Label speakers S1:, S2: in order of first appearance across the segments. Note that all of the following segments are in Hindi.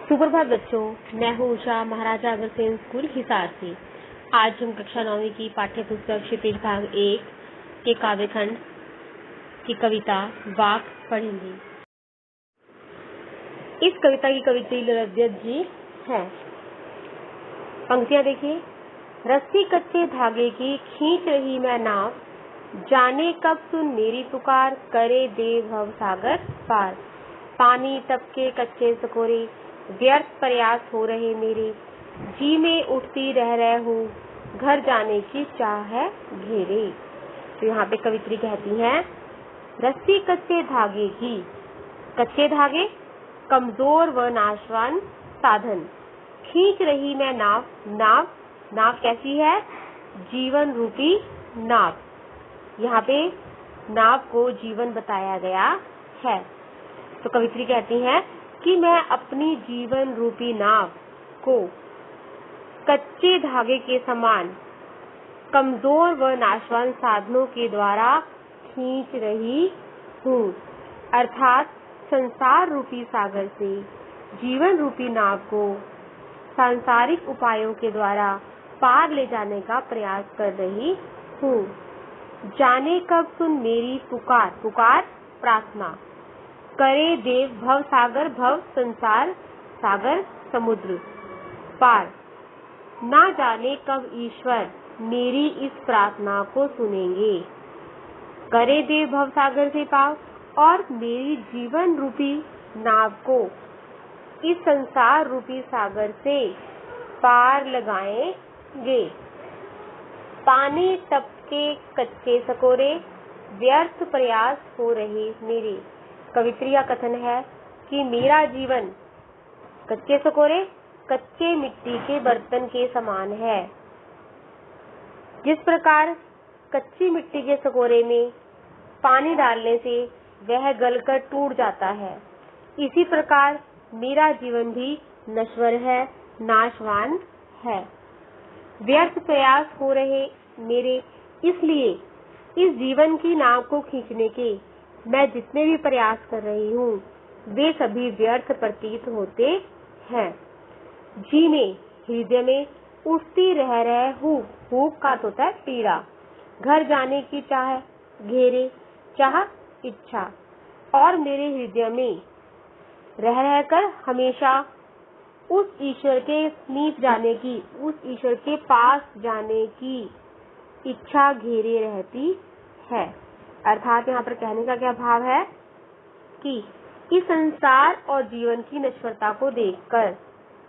S1: सुप्रभात बच्चों, मैं हूँ उषा, महाराजा अग्रसेन स्कूल हिसार से। आज हम कक्षा 9वीं की पाठ्य पुस्तक क्षितिज भाग 1 के काव्यखंड की कविता वाक पढ़ेंगे। इस कविता की कवित्री ललित जी है। पंक्तियां देखिए। रस्सी कच्चे धागे की खींच रही मैं नाव, जाने कब सुन मेरी पुकार, करे दे भव सागर पार। पानी टपके कच्चे सकोरे, व्यर्थ प्रयास हो रहे मेरे, जी में उठती रह हूँ, घर जाने की चाह है घेरे। तो यहाँ पे कवित्री कहती हैं, रस्सी कच्चे धागे की, कच्चे धागे कमजोर व नाशवान साधन, खींच रही मैं नाव। नाव नाव कैसी है? जीवन रूपी नाव। यहाँ पे नाव को जीवन बताया गया है। तो कवित्री कहती हैं कि मैं अपनी जीवन रूपी नाव को कच्चे धागे के समान कमजोर व नाशवान साधनों के द्वारा खींच रही हूँ, अर्थात संसार रूपी सागर से जीवन रूपी नाव को सांसारिक उपायों के द्वारा पार ले जाने का प्रयास कर रही हूँ। जाने कब सुन मेरी पुकार, पुकार प्रार्थना, करे देव भव सागर, भव संसार, सागर समुद्र पार। ना जाने कब ईश्वर मेरी इस प्रार्थना को सुनेंगे, करे देव भव सागर से पार, और मेरी जीवन रूपी नाव को इस संसार रूपी सागर से पार लगाएंगे। पानी टपके कच्चे सकोरे, व्यर्थ प्रयास हो रहे मेरे। कवित्री का कथन है कि मेरा जीवन कच्चे सकोरे, कच्चे मिट्टी के बर्तन के समान है। जिस प्रकार कच्ची मिट्टी के सकोरे में पानी डालने से वह गलकर टूट जाता है, इसी प्रकार मेरा जीवन भी नश्वर है, नाशवान है। व्यर्थ प्रयास हो रहे मेरे, इसलिए इस जीवन की नाव को खींचने के मैं जितने भी प्रयास कर रही हूँ, वे सभी व्यर्थ प्रतीत होते हैं। जी में, हृदय में उठती रह हूँ, भूख का होता है पीड़ा, घर जाने की चाह घेरे, चाह इच्छा, और मेरे हृदय में रह कर हमेशा उस ईश्वर के समीप जाने की, उस ईश्वर के पास जाने की इच्छा घेरे रहती है। अर्थात यहाँ पर कहने का क्या भाव है कि इस संसार और जीवन की नश्वरता को देखकर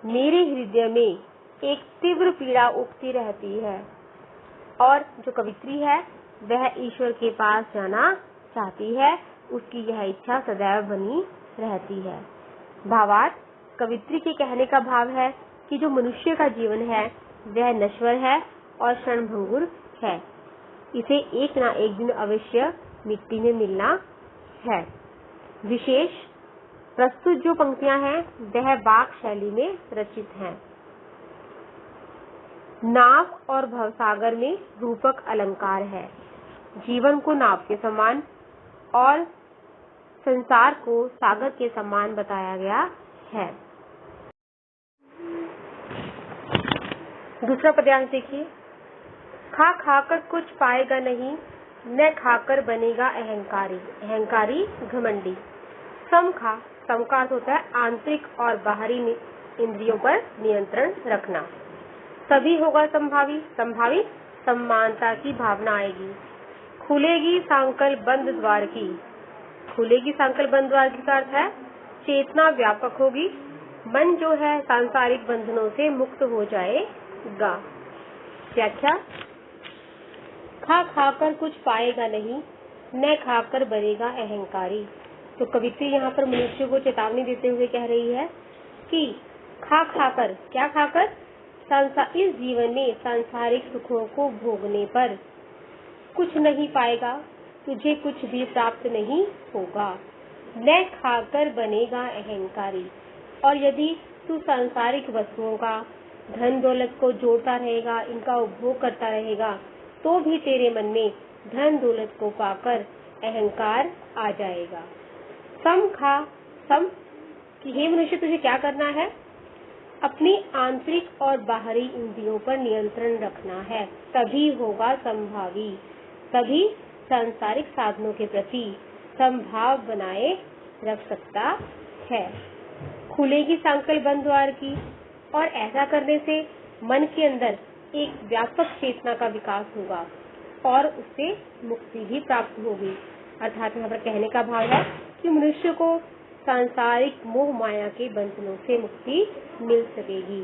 S1: मेरे हृदय में एक तीव्र पीड़ा उठती रहती है, और जो कवित्री है वह ईश्वर के पास जाना चाहती है, उसकी यह इच्छा सदैव बनी रहती है। भावार्थ, कवित्री के कहने का भाव है कि जो मनुष्य का जीवन है वह नश्वर है और क्षणभंगुर है, इसे एक ना एक दिन अवश्य मिट्टी में मिलना है। विशेष प्रस्तुत जो पंक्तियां हैं वह वाक शैली में रचित हैं। नाव और भवसागर में रूपक अलंकार है। जीवन को नाव के समान और संसार को सागर के समान बताया गया है। दूसरा पद्यांश देखिए। खा खाकर कुछ पाएगा नहीं, न खाकर बनेगा अहंकारी, अहंकारी घमंडी। सम खा, सम का अर्थ होता है आंतरिक और बाहरी इंद्रियों पर नियंत्रण रखना। सभी होगा संभावी, संभावी समानता की भावना आएगी। खुलेगी सांकल बंद द्वार की, खुलेगी सांकल बंद द्वार की का अर्थ है चेतना व्यापक होगी, मन जो है सांसारिक बंधनों से मुक्त हो जाएगा। व्याख्या। खा खाकर कुछ पाएगा नहीं, न खाकर बनेगा अहंकारी। तो कवित्री यहाँ पर मनुष्य को चेतावनी देते हुए कह रही है कि खा खाकर, क्या खाकर? इस जीवन में सांसारिक सुखों को भोगने पर कुछ नहीं पाएगा, तुझे कुछ भी प्राप्त नहीं होगा। न खाकर बनेगा अहंकारी, और यदि तू सांसारिक वस्तुओं का, धन दौलत को जोड़ता रहेगा, इनका उपभोग करता रहेगा, तो भी तेरे मन में धन दौलत को पाकर अहंकार आ जाएगा। सम खा, सम कि हे मनुष्य तुझे क्या करना है? अपनी आंतरिक और बाहरी इंद्रियों पर नियंत्रण रखना है, तभी होगा संभावी, तभी सांसारिक साधनों के प्रति संभाव बनाए रख सकता है। खुलेगी सांकल बंद द्वार की, और ऐसा करने से मन के अंदर एक व्यापक चेतना का विकास होगा और उससे मुक्ति भी प्राप्त होगी। अर्थात यहाँ पर कहने का भाव है कि मनुष्य को सांसारिक मोह माया के बंधनों से मुक्ति मिल सकेगी।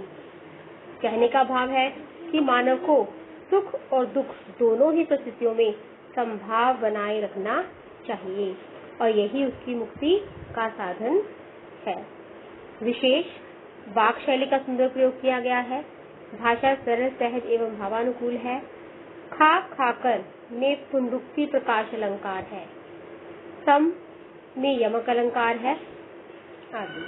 S1: कहने का भाव है कि मानव को सुख और दुख दोनों ही परिस्थितियों में संभाव बनाए रखना चाहिए और यही उसकी मुक्ति का साधन है। विशेष वाक शैली का सुंदर प्रयोग किया गया है। भाषा सरल, सहज एवं भावानुकूल है। खा खाकर में पुनरुक्ति प्रकाश अलंकार है। सम में यमक अलंकार है आदि।